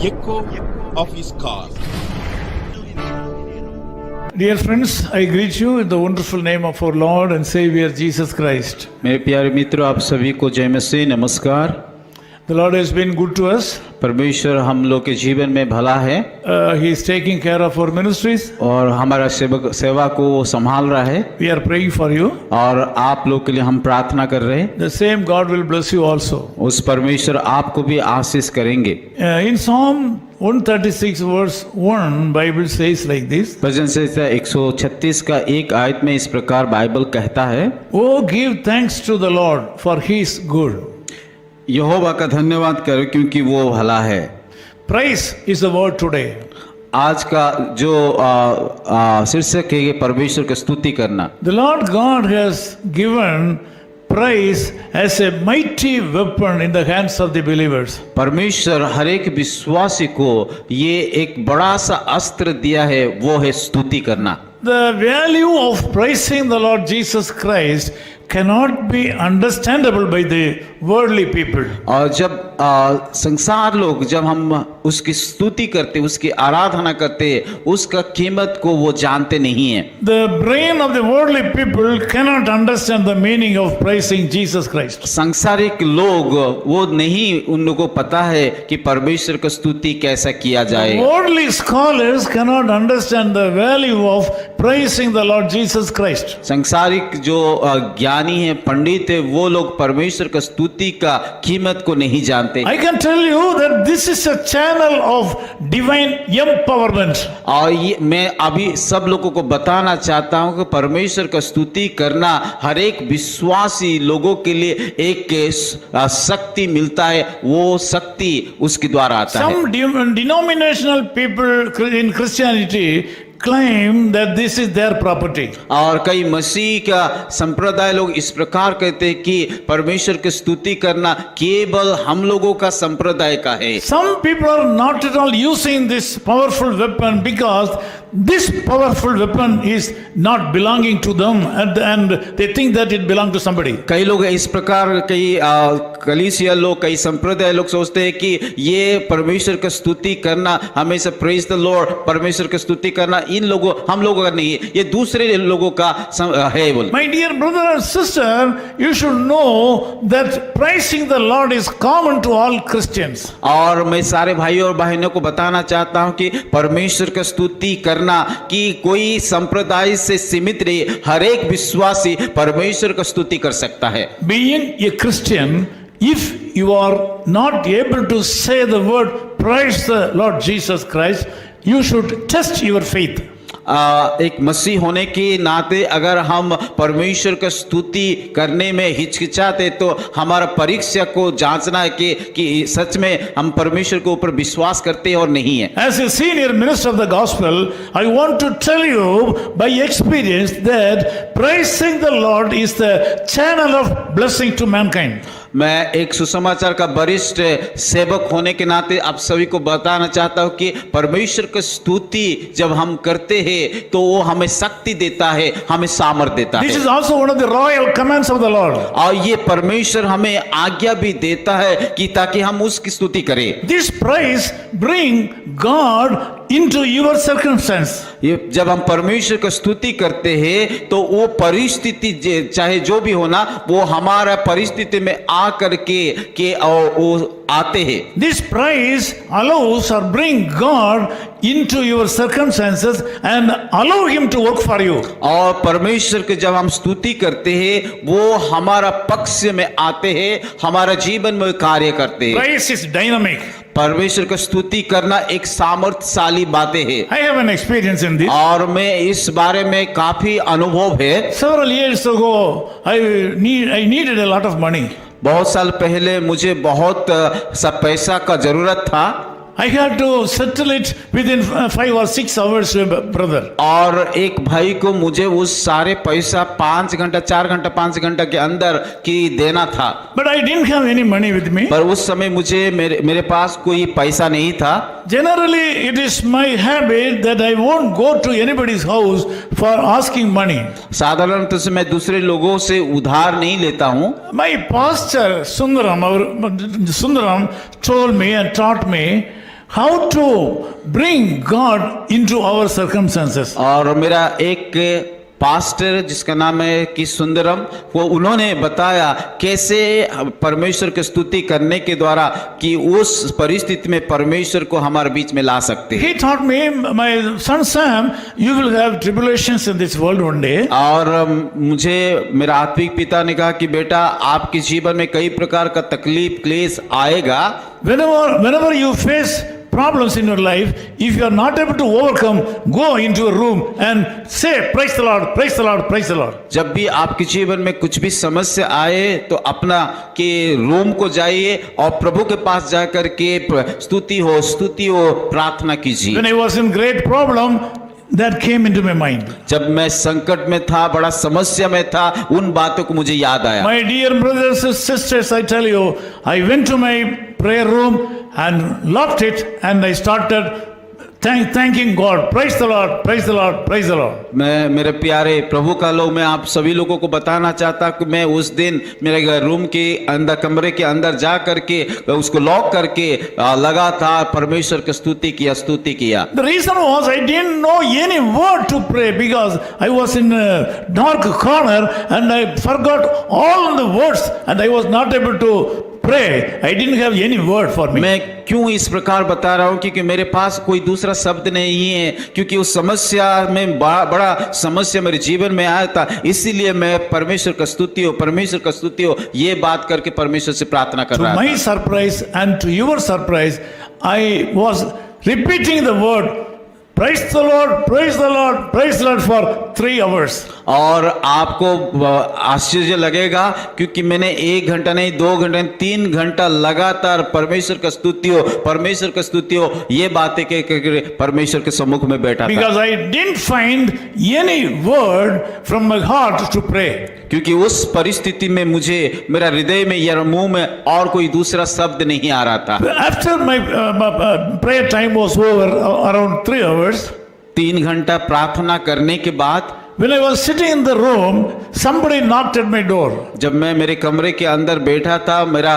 echo of his call. Dear friends, I greet you in the wonderful name of our Lord and Savior Jesus Christ. मेरे प्यारे मित्रों, आप सभी को जय मसीह नमस्कार। The Lord has been good to us. परमेश्वर हम लोग के जीवन में भला है He is taking care of our ministries. और हमारा सेवा को वो संभाल रहा है We are praying for you. और आप लोग के लिए हम प्रार्थना कर रहे हैं। The same God will bless you also. उस परमेश्वर आपको भी आशीष करेंगे। In Psalm 136 verse 1, Bible says like this. भजन संहिता 136 का एक आयत में इस प्रकार बाइबल कहता है, Oh, give thanks to the Lord for He is good. यहोवा का धन्यवाद करो क्योंकि वो भला है। Praise is the word today. आज का जो शीर्षक है ये परमेश्वर की स्तुति करना। The Lord God has given praise as a mighty weapon in the hands of the believers. परमेश्वर हर एक विश्वासी को ये एक बड़ा सा अस्त्र दिया है, वो है स्तुति करना। The value of praising the Lord Jesus Christ cannot be understandable by the worldly people. और जब संसार लोग जब हम उसकी स्तुति करते, उसकी आराधना करते, उसका कीमत को वो जानते नहीं है। The brain of the worldly people cannot understand the meaning of praising Jesus Christ. सांसारिक लोग वो नहीं, उन लोगों को पता है कि परमेश्वर की स्तुति कैसा किया जाए। Worldly scholars cannot understand the value of praising the Lord Jesus Christ. सांसारिक जो ज्ञानी है, पंडित है, वो लोग परमेश्वर की स्तुति का कीमत को नहीं जानते। I can tell you that this is a channel of divine empowerment. और ये मैं अभी सब लोगों को बताना चाहता हूं कि परमेश्वर का स्तुति करना हर एक विश्वासी लोगों के लिए एक शक्ति मिलता है, वो शक्ति उसके द्वारा आता है। Some denominational people in Christianity claim that this is their property. और कई मसीह का संप्रदाय लोग इस प्रकार कहते हैं कि परमेश्वर की स्तुति करना केवल हम लोगों का संप्रदाय का है। Some people are not at all using this powerful weapon because this powerful weapon is not belonging to them and they think that it belongs to somebody. कई लोग इस प्रकार, कई कलीसिया लोग, कई संप्रदाय लोग सोचते हैं कि ये परमेश्वर की स्तुति करना, हमेशा प्रेज द लॉर्ड, परमेश्वर की स्तुति करना इन लोगों, हम लोगों का नहीं है, ये दूसरे लोगों का है। बोल My dear brother and sister, you should know that praising the Lord is common to all Christians. और मैं सारे भाइयों और बहनों को बताना चाहता हूं कि परमेश्वर की स्तुति करना कि कोई संप्रदाय से सीमित नहीं, हर एक विश्वासी परमेश्वर की स्तुति कर सकता है। Being a Christian, if you are not able to say the word praise the Lord Jesus Christ, you should test your faith. एक मसीह होने के नाते अगर हम परमेश्वर की स्तुति करने में हिचकिचाते तो हमारा परीक्षा को जांचना है कि सच में हम परमेश्वर के ऊपर विश्वास करते हैं और नहीं है। As a senior minister of the gospel, I want to tell you by experience that praising the Lord is the channel of blessing to mankind. मैं एक सुसमाचार का वरिष्ठ सेवक होने के नाते आप सभी को बताना चाहता हूं कि परमेश्वर की स्तुति जब हम करते हैं तो वो हमें शक्ति देता है, हमें सामर्थ देता है। This is also one of the royal commands of the Lord. और ये परमेश्वर हमें आज्ञा भी देता है कि ताकि हम उसकी स्तुति करें। This praise bring God into your circumstance. ये जब हम परमेश्वर की स्तुति करते हैं तो वो परिस्थिति चाहे जो भी होना, वो हमारा परिस्थिति में आ करके वो आते हैं। This praise allows or bring God into your circumstances and allow Him to work for you. और परमेश्वर के जब हम स्तुति करते हैं वो हमारा पक्ष में आते हैं, हमारा जीवन में कार्य करते हैं। Praise is dynamic. परमेश्वर की स्तुति करना एक सामर्थ्यशाली बातें है। I have an experience in this. और मैं इस बारे में काफी अनुभव है। Several years ago, I needed a lot of money. बहुत साल पहले मुझे बहुत सा पैसा का जरूरत था। I had to settle it within 5 or 6 hours, brother. और एक भाई को मुझे उस सारे पैसा 5 घंटा 4 घंटा 5 घंटा के अंदर की देना था। But I didn't have any money with me. पर उस समय मुझे मेरे पास कोई पैसा नहीं था। Generally, it is my habit that I won't go to anybody's house for asking money. साधारणतः से मैं दूसरे लोगों से उधार नहीं लेता हूँ। My pastor Sundaram told me and taught me, how to bring God into our circumstances. और मेरा एक पास्टर जिसका नाम है कि सुंदरम, वो उन्होंने बताया कैसे परमेश्वर की स्तुति करने के द्वारा कि उस परिस्थिति में परमेश्वर को हमारे बीच में ला सकते हैं। He taught me, my son Sam, you will have tribulations in this world one day. और मुझे मेरा आत्मिक पिता ने कहा कि बेटा आपके जीवन में कई प्रकार का तकलीफ क्लेश आएगा। Whenever you face problems in your life, if you are not able to overcome, go into a room and say, praise the Lord, praise the Lord, praise the Lord. जब भी आपके जीवन में कुछ भी समस्या आए तो अपना के रूम को जाइए और प्रभु के पास जाकर के स्तुति हो प्रार्थना कीजिए। When I was in great problem, that came into my mind. जब मैं संकट में था, बड़ा समस्या में था, उन बातों को मुझे याद आया। My dear brothers and sisters, I tell you, I went to my prayer room and locked it and I started thanking God. Praise the Lord, praise the Lord, praise the Lord. मैं मेरे प्यारे प्रभु का लोग, मैं आप सभी लोगों को बताना चाहता कि मैं उस दिन मेरे रूम के अंदर, कमरे के अंदर जा करके उसको लॉक करके लगातार परमेश्वर की स्तुति किया। The reason was I didn't know any word to pray because I was in a dark corner and I forgot all the words and I was not able to pray. I didn't have any word for me. मैं क्यों इस प्रकार बता रहा हूं क्योंकि मेरे पास कोई दूसरा शब्द नहीं है, क्योंकि उस समस्या में बड़ा समस्या मेरे जीवन में आया था, इसीलिए मैं परमेश्वर का स्तुति हो ये बात करके परमेश्वर से प्रार्थना कर रहा था। To my surprise and to your surprise, I was repeating the word praise the Lord, praise the Lord, praise the Lord for 3 hours. और आपको आश्चर्य लगेगा क्योंकि मैंने 1 घंटा नहीं, 2 घंटे, 3 घंटा लगातार परमेश्वर का स्तुति हो ये बातें के परमेश्वर के सम्मुख में बैठा था। Because I didn't find any word from my heart to pray. क्योंकि उस परिस्थिति में मुझे मेरा हृदय में या मुंह में और कोई दूसरा शब्द नहीं आ रहा था। After my prayer time was over, around 3 hours, 3 घंटा प्रार्थना करने के बाद when I was sitting in the room, somebody knocked at my door. जब मैं मेरे कमरे के अंदर बैठा था, मेरा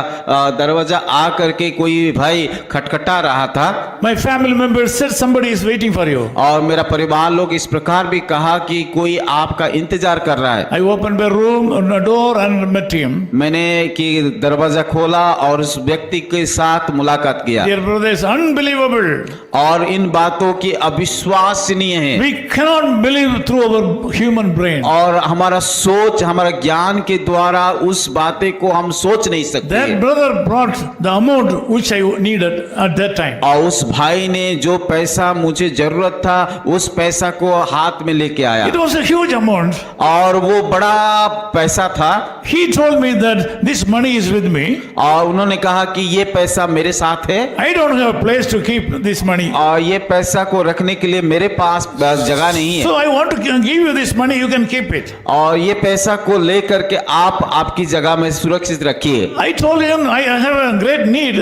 दरवाजा आ करके कोई भाई खटखटा रहा था। My family members said somebody is waiting for you. और मेरा परिवार लोग इस प्रकार भी कहा कि कोई आपका इंतजार कर रहा है। I opened my room door and met him. मैंने कि दरवाजा खोला और उस व्यक्ति के साथ मुलाकात किया। Dear brothers, unbelievable. और इन बातों की अविश्वसनीय है। We cannot believe through our human brain. और हमारा सोच, हमारा ज्ञान के द्वारा उस बातें को हम सोच नहीं सकते। That brother brought the amount which I needed at that time. और उस भाई ने जो पैसा मुझे जरूरत था उस पैसा को हाथ में लेके आया। It was a huge amount. और वो बड़ा पैसा था। He told me that this money is with me. और उन्होंने कहा कि ये पैसा मेरे साथ है। I don't have a place to keep this money. और ये पैसा को रखने के लिए मेरे पास जगह नहीं है। So I want to give you this money, you can keep it. और ये पैसा को लेकर के आप आपकी जगह में सुरक्षित रखिए। I told him I have a great need.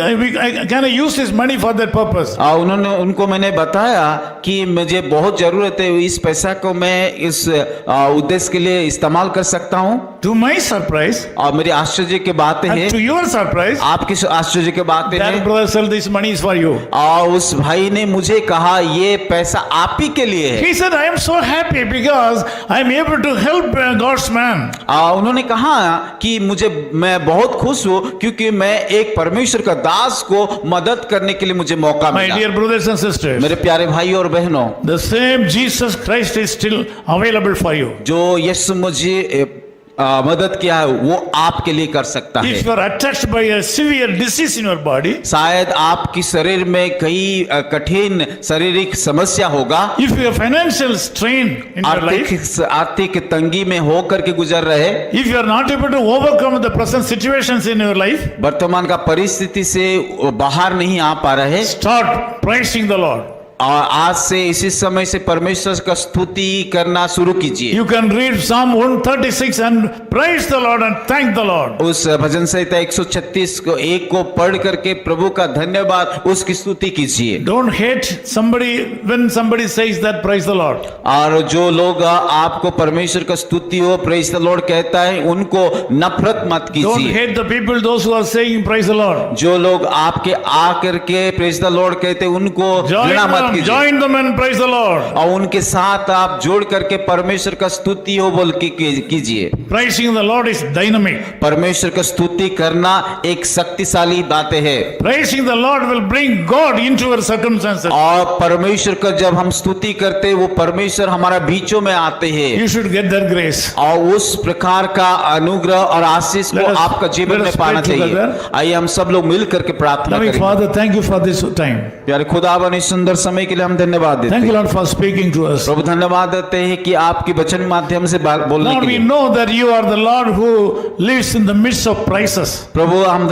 Can I use this money for that purpose? और उनको मैंने बताया कि मुझे बहुत जरूरत है, इस पैसा को मैं इस उद्देश्य के लिए इस्तेमाल कर सकता हूँ। To my surprise, और मेरी आश्चर्य की बात है, and to your surprise, आपकी आश्चर्य की बात that है, brother said this money is for you. और उस भाई ने मुझे कहा ये पैसा आप ही के लिए है। He said, I am so happy because I am able to help God's man. उन्होंने कहा कि मैं बहुत खुश हूँ क्योंकि मैं एक परमेश्वर का दास को मदद करने के लिए मुझे मौका My मिला। dear brothers and sisters, मेरे प्यारे भाई और बहनों, the same Jesus Christ is still available for you. जो यीशु मुझे मदद किया है वो आपके लिए कर सकता है। If you are attacked by a severe disease in your body, शायद आपकी शरीर में कई कठिन शारीरिक समस्या होगा। if you have financial strain in your life, आर्थिक तंगी में होकर के गुजर रहे, if you are not able to overcome the present situations in your life, वर्तमान का परिस्थिति से बाहर नहीं आ पा रहे, start praising the Lord. और आज से इसी समय से परमेश्वर का स्तुति करना शुरू कीजिए। You can read Psalm 136 and praise the Lord and thank the Lord. उस भजन संहिता 136 को एक को पढ़ करके प्रभु का धन्यवाद उसकी स्तुति कीजिए। Don't hate somebody when somebody says that praise the Lord. और जो लोग आपको परमेश्वर का स्तुति हो प्रेज द लॉर्ड कहता है उनको नफरत मत Don't कीजिए। hate the people, those who are saying praise the Lord. जो लोग आपके आकर के प्रेज द लॉर्ड कहते हैं उनको घृणा मत कीजिए Join them and praise the Lord. और उनके साथ आप जोड़ करके परमेश्वर का स्तुति हो बोल के कीजिए। Praising the Lord is dynamic. परमेश्वर का स्तुति करना एक शक्तिशाली बातें है। Praising the Lord will bring God into our circumstances. और परमेश्वर का जब हम स्तुति करते हैं वो परमेश्वर हमारा बीचों में आते हैं You should get that grace. और उस प्रकार का अनुग्रह और आशीष को Let us- आपका जीवन let में us पाना pray चाहिए। together. आइए हम सब लोग मिल करके प्रार्थना Loving करेंगे। Father, thank you for this time. प्यारे खुदावन इस सुंदर समय के लिए हम धन्यवाद देते Thank you, हैं। Lord, for speaking to us. प्रभु धन्यवाद देते हैं कि आपके वचन माध्यम से बोलने Lord, के we लिए। know that you are the Lord who lives in the midst of crisis. प्रभु हम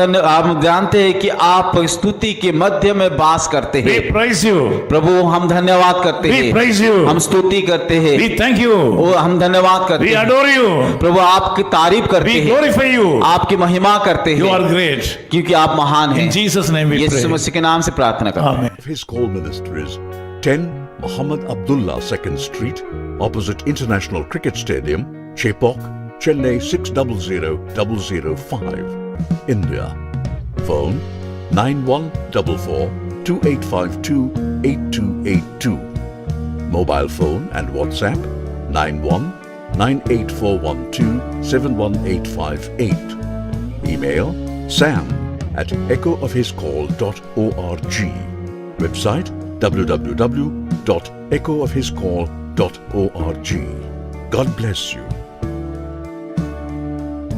जानते हैं कि आप स्तुति के मध्य में वास करते We हैं। praise you. प्रभु हम धन्यवाद करते We हैं। praise you. हम स्तुति करते हैं। We thank you. वो हम धन्यवाद करते We हैं। adore you. प्रभु आपकी तारीफ करते We हैं। glorify you. आपकी महिमा करते You are हैं great. क्योंकि आप महान हैं। In Jesus' name we Yeshu pray. मसीह के नाम से प्रार्थना करते हैं। Amen. His call ministries 10 Muhammad Abdullah 2nd Street, opposite International Cricket Stadium, Chepauk, Chennai 600005, India. Phone 9144-2852-8282. Mobile phone and WhatsApp 91-98412-71858. Email sam@echoofhiscall.org. Website www.echoofhiscall.org. God bless you.